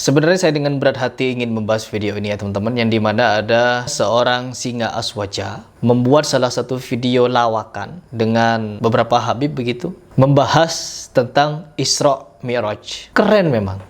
Sebenarnya saya dengan berat hati ingin membahas video ini ya teman-teman, yang dimana ada seorang singa aswaja membuat salah satu video lawakan dengan beberapa habib begitu, membahas tentang Isra Mi'raj. Keren memang.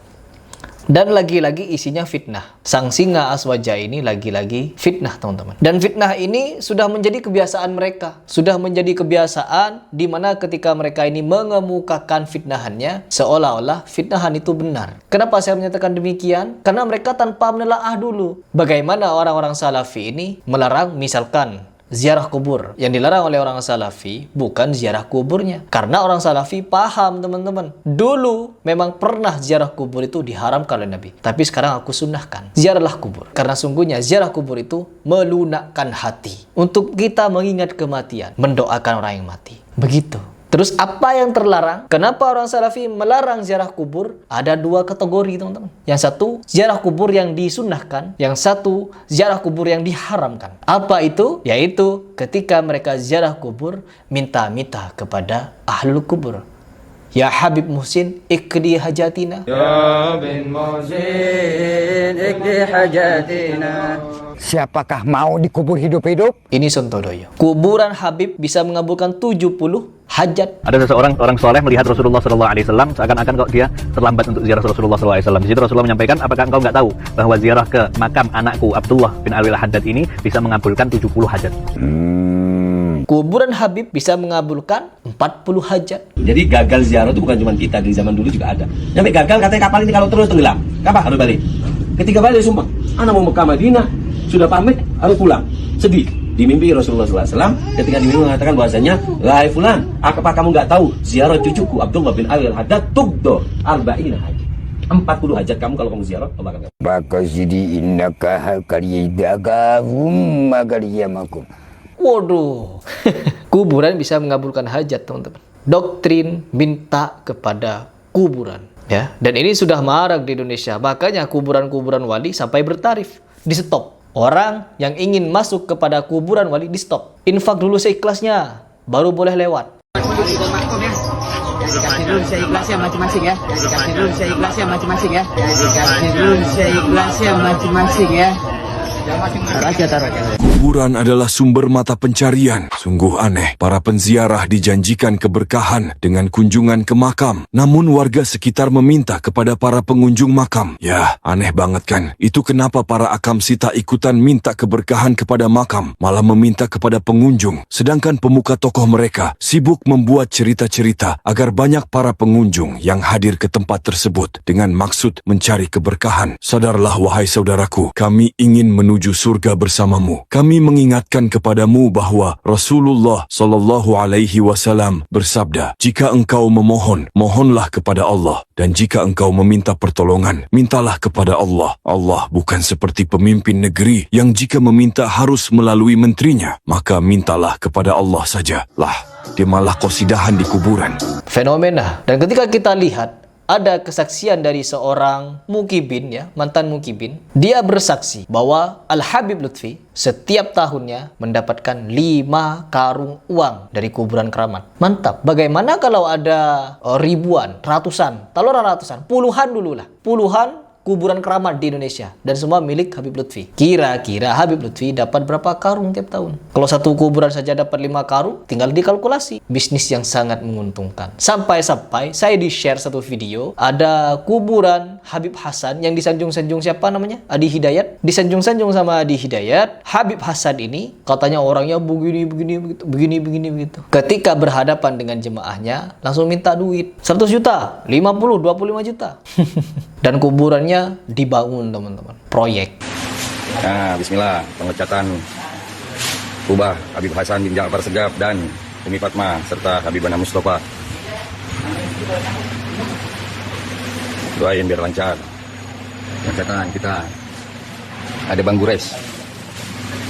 Dan lagi-lagi isinya fitnah. Sang singa aswaja ini lagi-lagi fitnah teman-teman. Dan fitnah ini sudah menjadi kebiasaan mereka. Sudah menjadi kebiasaan di mana ketika mereka ini mengemukakan fitnahannya, seolah-olah fitnahan itu benar. Kenapa saya menyatakan demikian? Karena mereka tanpa menelaah dulu bagaimana orang-orang salafi ini melarang misalkan ziarah kubur. Yang dilarang oleh orang salafi bukan ziarah kuburnya. Karena orang salafi paham teman-teman, dulu memang pernah ziarah kubur itu diharamkan oleh Nabi. Tapi sekarang aku sunnahkan, ziarahlah kubur. Karena sungguhnya ziarah kubur itu melunakkan hati. Untuk kita mengingat kematian, mendoakan orang yang mati. Begitu. Terus apa yang terlarang? Kenapa orang salafi melarang ziarah kubur? Ada dua kategori teman-teman. Yang satu, ziarah kubur yang disunnahkan. Yang satu, ziarah kubur yang diharamkan. Apa itu? Yaitu ketika mereka ziarah kubur, minta-minta kepada ahlul kubur. Ya Habib Muhsin, ikdi hajatina. Ya bin Muhsin, ikdi hajatina. Siapakah mau dikubur hidup-hidup? Ini Sontodoyo. Kuburan Habib bisa mengabulkan 70 hajat. Ada seseorang orang soleh melihat Rasulullah SAW seakan-akan kok dia terlambat untuk ziarah Rasulullah SAW. Di situ Rasulullah menyampaikan, apakah engkau nggak tahu bahwa ziarah ke makam anakku Abdullah bin Alwi al-Haddad ini bisa mengabulkan 70 hajat. Kuburan Habib bisa mengabulkan 40 hajat. Jadi gagal ziarah itu bukan cuma kita, di zaman dulu juga ada. Sampai gagal katanya kapal ini kalau terus tenggelam, kapan harus balik? Ketika balik sumpah, anak mau Mekah Madinah, sudah pamit harus pulang. Sedih. Di mimpi Rasulullah SAW ketika di mimpi mengatakan bahwasanya, wahai fulan, apakah kamu nggak tahu ziarah cucuku Abdullah bin Alwi al-Haddad tugdo arba'ina hajat. 40 hajat kamu kalau kamu ziarah Allah akan. Baka sidi innaka hakariyadagahum magariyamakum. Waduh. Kuburan bisa mengabulkan hajat teman-teman. Doktrin minta kepada kuburan. Ya, dan ini sudah marak di Indonesia. Makanya kuburan-kuburan wali sampai bertarif, di stop. Orang yang ingin masuk kepada kuburan wali di stop. Infak dulu seikhlasnya, baru boleh lewat. Dikasih dulu seikhlasnya masing-masing ya. Dikasih dulu seikhlasnya masing-masing ya. Dikasih dulu seikhlasnya masing-masing ya. Taruh aja. Kuburan adalah sumber mata pencarian. Sungguh aneh, para penziarah dijanjikan keberkahan dengan kunjungan ke makam. Namun warga sekitar meminta kepada para pengunjung makam. Ya, aneh banget kan? Itu kenapa para akamsi tak ikutan minta keberkahan kepada makam, malah meminta kepada pengunjung. Sedangkan pemuka tokoh mereka sibuk membuat cerita-cerita agar banyak para pengunjung yang hadir ke tempat tersebut dengan maksud mencari keberkahan. Sadarlah wahai saudaraku, kami ingin menuju surga bersamamu. Kami mengingatkan kepadamu bahwa Rasulullah SAW bersabda, jika engkau memohon, mohonlah kepada Allah. Dan jika engkau meminta pertolongan, mintalah kepada Allah. Allah bukan seperti pemimpin negeri yang jika meminta harus melalui menterinya. Maka mintalah kepada Allah saja. Lah, dia malah qasidahan di kuburan. Fenomena. Dan ketika kita lihat, ada kesaksian dari seorang mukibin ya, mantan mukibin. Dia bersaksi bahwa Al-Habib Lutfi setiap tahunnya mendapatkan 5 karung uang dari kuburan keramat. Mantap. Bagaimana kalau ada ribuan, ratusan, taruhlah ratusan, puluhan dulu lah. Puluhan kuburan keramat di Indonesia dan semua milik Habib Lutfi. Kira-kira Habib Lutfi dapat berapa karung tiap tahun? Kalau satu kuburan saja dapat 5 karung, tinggal dikalkulasi. Bisnis yang sangat menguntungkan. Sampai-sampai saya di-share satu video, ada kuburan Habib Hasan yang disanjung-sanjung siapa namanya? Adi Hidayat. Disanjung-sanjung sama Adi Hidayat. Habib Hasan ini katanya orangnya begini begitu. Ketika berhadapan dengan jemaahnya, langsung minta duit. 100 juta, 50, 25 juta. Dan kuburannya dibangun teman-teman, proyek. Nah, bismillah, pengecatan kubah Habib Hasan bin Ja'far Segaf dan Umi Fatmah serta Habibana Mustafa. Doain biar lancar. Pengecatan kita. Ada Bang Gures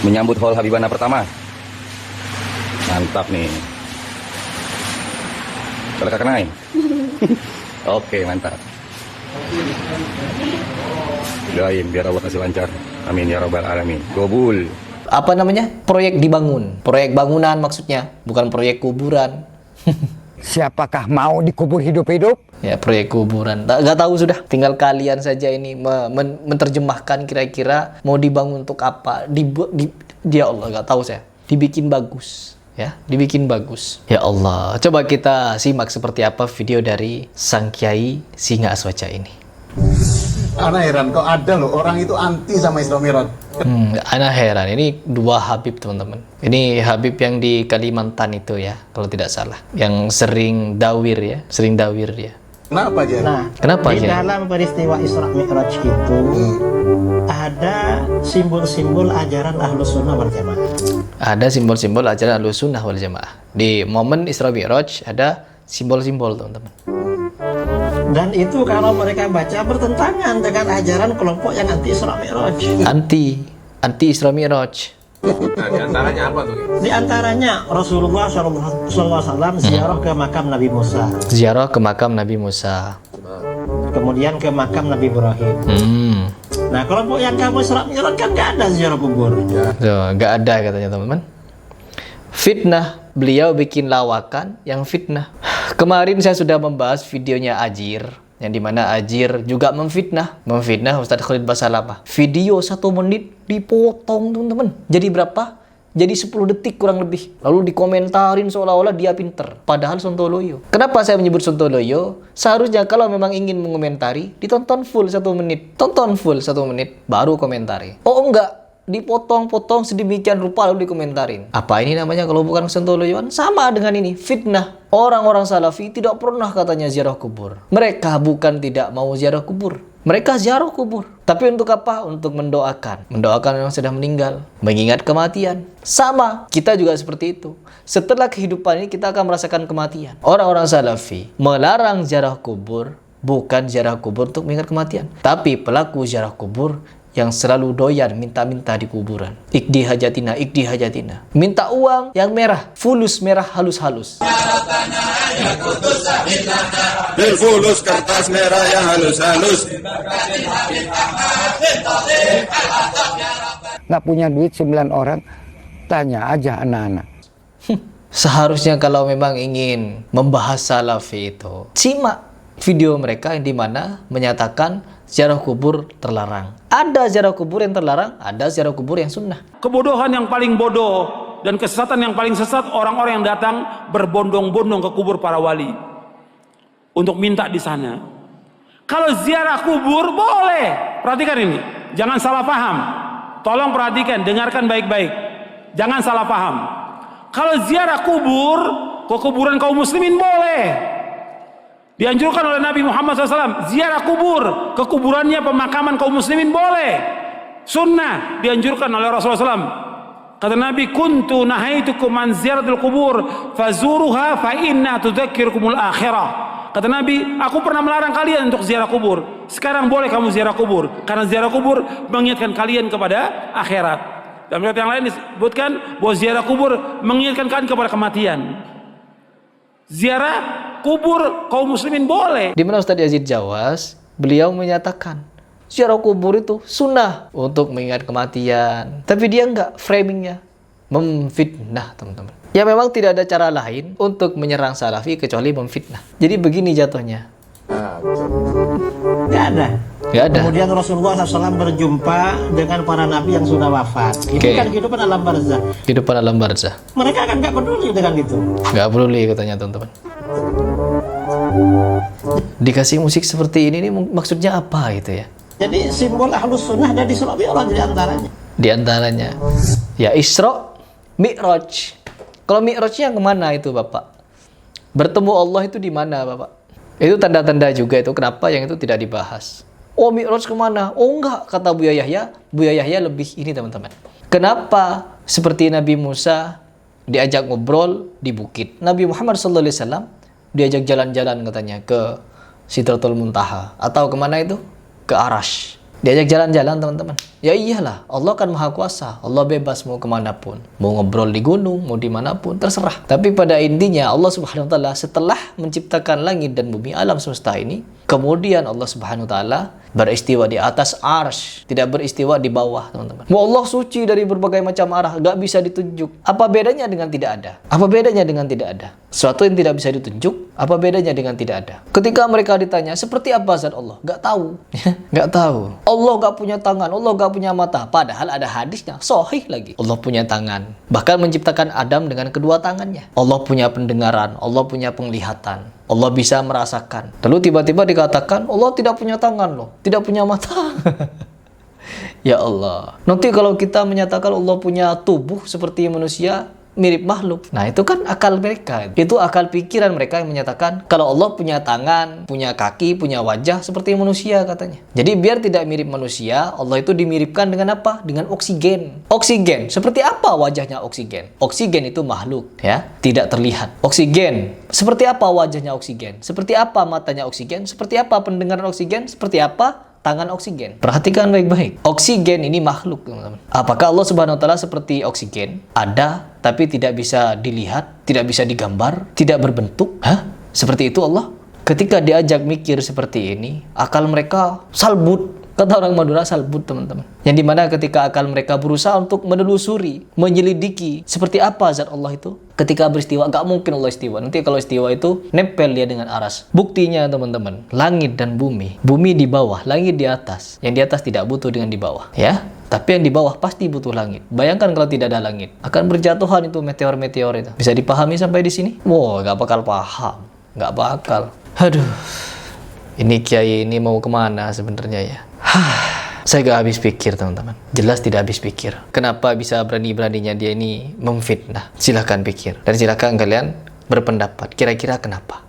menyambut hall Habibana pertama. Mantap nih. Kalau kakak naik. Oke, mantap. Doain biar Allah kasih lancar. Amin ya rabbal alamin. Gobul. Apa namanya? Proyek dibangun. Proyek bangunan maksudnya, bukan proyek kuburan. Siapakah mau dikubur hidup-hidup? Ya, proyek kuburan. Nggak tahu sudah. Tinggal kalian saja ini menerjemahkan kira-kira mau dibangun untuk apa. Ya Allah, nggak tahu saya. Dibikin bagus. Ya, dibikin bagus. Ya Allah, coba kita simak seperti apa video dari Sang Kiai Singa Aswaja ini. Ana heran kok ada loh orang itu anti sama Isra Mi'raj. Ana heran, ini dua Habib teman-teman. Ini Habib yang di Kalimantan itu ya, kalau tidak salah. Yang sering dawir ya, Kenapa aja? Nah, Kenapa, di Kiai? dalam peristiwa Isra Mi'raj itu ada simbol-simbol ajaran Ahlus Sunnah wal Jamaah. Ada simbol-simbol ajaran Ahlus Sunnah wal Jamaah. Di momen Isra Mi'raj ada simbol-simbol teman-teman. Dan itu kalau mereka baca bertentangan dengan ajaran kelompok yang anti Isra Mi'raj. Anti Isra Mi'raj. Nah, di antaranya apa tuh? Di antaranya Rasulullah SAW ziarah ke makam Nabi Musa, Ziarah ke makam Nabi Musa. kemudian ke makam Nabi Ibrahim. Nah, kelompok yang kamu Isra Mi'raj kan nggak ada ziarah kubur. Tuh, nggak ada katanya teman-teman. Fitnah, beliau bikin lawakan yang fitnah. Kemarin saya sudah membahas videonya Ajir, yang dimana Ajir juga memfitnah Ustadz Khalid Basalamah. Video 1 menit dipotong teman-teman. Jadi berapa? Jadi 10 detik kurang lebih. Lalu dikomentarin seolah-olah dia pinter. Padahal sontoloyo. Kenapa saya menyebut sontoloyo? Seharusnya kalau memang ingin mengomentari, ditonton full 1 menit. Tonton full 1 menit, baru komentari. Oh enggak, dipotong-potong sedemikian rupa lalu dikomentarin. Apa ini namanya kalau bukan sontoloyoan? Sama dengan ini, fitnah. Orang-orang Salafi tidak pernah katanya ziarah kubur. Mereka bukan tidak mau ziarah kubur. Mereka ziarah kubur. Tapi untuk apa? Untuk mendoakan. Mendoakan yang sudah meninggal. Mengingat kematian. Sama, kita juga seperti itu. Setelah kehidupan ini kita akan merasakan kematian. Orang-orang Salafi melarang ziarah kubur, bukan ziarah kubur untuk mengingat kematian. Tapi pelaku ziarah kubur yang selalu doyan minta-minta di kuburan. Ikdi hajatina. Minta uang yang merah, fulus merah halus-halus. Fulus kertas merah yang halus-halus. Nggak punya duit 9 orang, tanya aja anak-anak. Seharusnya kalau memang ingin membahas Salafi itu, simak video mereka yang dimana menyatakan ziarah kubur terlarang. Ada ziarah kubur yang terlarang, ada ziarah kubur yang sunnah. Kebodohan yang paling bodoh dan kesesatan yang paling sesat orang-orang yang datang berbondong-bondong ke kubur para wali untuk minta di sana. Kalau ziarah kubur boleh. Perhatikan ini, jangan salah paham. Tolong perhatikan, dengarkan baik-baik. Jangan salah paham. Kalau ziarah kubur ke kuburan kaum muslimin boleh. Dianjurkan oleh Nabi Muhammad SAW, ziarah kubur ke kuburannya pemakaman kaum muslimin boleh. Sunnah dianjurkan oleh Rasulullah SAW. Kata Nabi, kuntu nahaitukum an ziyaratul kubur fazuruha fa inna tudzakirukumul akhirah. Kata Nabi, aku pernah melarang kalian untuk ziarah kubur. Sekarang boleh kamu ziarah kubur, karena ziarah kubur mengingatkan kalian kepada akhirat. Dalam riwayat yang lain disebutkan bahwa ziarah kubur mengingatkan kalian kepada kematian. Ziarah kubur kaum muslimin boleh. Di mana Ustadz Yazid Jawas, beliau menyatakan ziarah kubur itu sunnah untuk mengingat kematian. Tapi dia enggak, framingnya memfitnah teman-teman. Ya memang tidak ada cara lain untuk menyerang Salafi kecuali memfitnah. Jadi begini jatuhnya. Nggak ada. Nggak ada. Kemudian Rasulullah SAW berjumpa dengan para nabi yang sudah wafat. Itu kan kehidupan alam barzah. Kehidupan alam barzah. Mereka kan nggak peduli dengan itu. Nggak peduli katanya teman-teman. Dikasih musik seperti ini maksudnya apa gitu ya? Jadi simbol Ahlus Sunnah ada di Isra Mi'raj di antaranya. Di antaranya ya Isra Mi'raj. Kalau Mi'rajnya kemana itu Bapak? Bertemu Allah itu di mana Bapak? Itu tanda-tanda juga itu. Kenapa yang itu tidak dibahas? Oh Mi'raj kemana? Oh enggak, kata Buya Yahya. Buya Yahya lebih ini teman-teman. Kenapa seperti Nabi Musa diajak ngobrol di bukit, Nabi Muhammad SAW diajak jalan-jalan katanya ke Sidratul Muntaha. Atau kemana itu? Ke Arash. Diajak jalan-jalan teman-teman. Ya iyalah, Allah kan maha kuasa. Allah bebas mau kemanapun. Mau ngobrol di gunung, mau dimanapun, terserah. Tapi pada intinya Allah Subhanahu Wa Taala setelah menciptakan langit dan bumi alam semesta ini, kemudian Allah Subhanahu Wa Taala beristiwa di atas arsy, tidak beristiwa di bawah, teman-teman. Allah suci dari berbagai macam arah, gak bisa ditunjuk. Apa bedanya dengan tidak ada? Apa bedanya dengan tidak ada? Sesuatu yang tidak bisa ditunjuk, apa bedanya dengan tidak ada? Ketika mereka ditanya, seperti apa zat Allah? Gak tahu. Gak tahu. Allah gak punya tangan, Allah gak punya mata. Padahal ada hadisnya, sahih lagi. Allah punya tangan. Bahkan menciptakan Adam dengan kedua tangannya. Allah punya pendengaran, Allah punya penglihatan. Allah bisa merasakan. Lalu tiba-tiba dikatakan, Allah tidak punya tangan loh, tidak punya mata. Ya Allah. Nanti kalau kita menyatakan Allah punya tubuh seperti manusia, mirip makhluk. Nah, itu kan akal mereka. Itu akal pikiran mereka yang menyatakan kalau Allah punya tangan, punya kaki, punya wajah seperti manusia katanya. Jadi biar tidak mirip manusia, Allah itu dimiripkan dengan apa? Dengan oksigen. Oksigen. Seperti apa wajahnya oksigen? Oksigen itu makhluk, ya, tidak terlihat. Oksigen. Seperti apa wajahnya oksigen? Seperti apa matanya oksigen? Seperti apa pendengaran oksigen? Seperti apa tangan oksigen? Perhatikan baik-baik. Oksigen ini makhluk, teman-teman. Apakah Allah Subhanahu wa taala seperti oksigen? Ada, tapi tidak bisa dilihat, tidak bisa digambar, tidak berbentuk. Hah? Seperti itu Allah? Ketika diajak mikir seperti ini, akal mereka salbut. Kata orang Madura, salbut, teman-teman. Yang dimana ketika akal mereka berusaha untuk menelusuri, menyelidiki seperti apa zat Allah itu. Ketika beristiwa, gak mungkin Allah istiwa. Nanti kalau istiwa itu nempel dia dengan aras. Buktinya, teman-teman, langit dan bumi. Bumi di bawah, langit di atas. Yang di atas tidak butuh dengan di bawah, ya. Tapi yang di bawah pasti butuh langit. Bayangkan kalau tidak ada langit, akan berjatuhan itu meteor-meteor itu. Bisa dipahami sampai di sini? Wow, gak bakal paham. Gak bakal. Aduh. Ini kiai ini mau kemana sebenarnya ya? Saya gak habis pikir, teman-teman. Jelas tidak habis pikir. Kenapa bisa berani-beraninya dia ini memfitnah? Silahkan pikir. Dan silahkan kalian berpendapat. Kira-kira kenapa?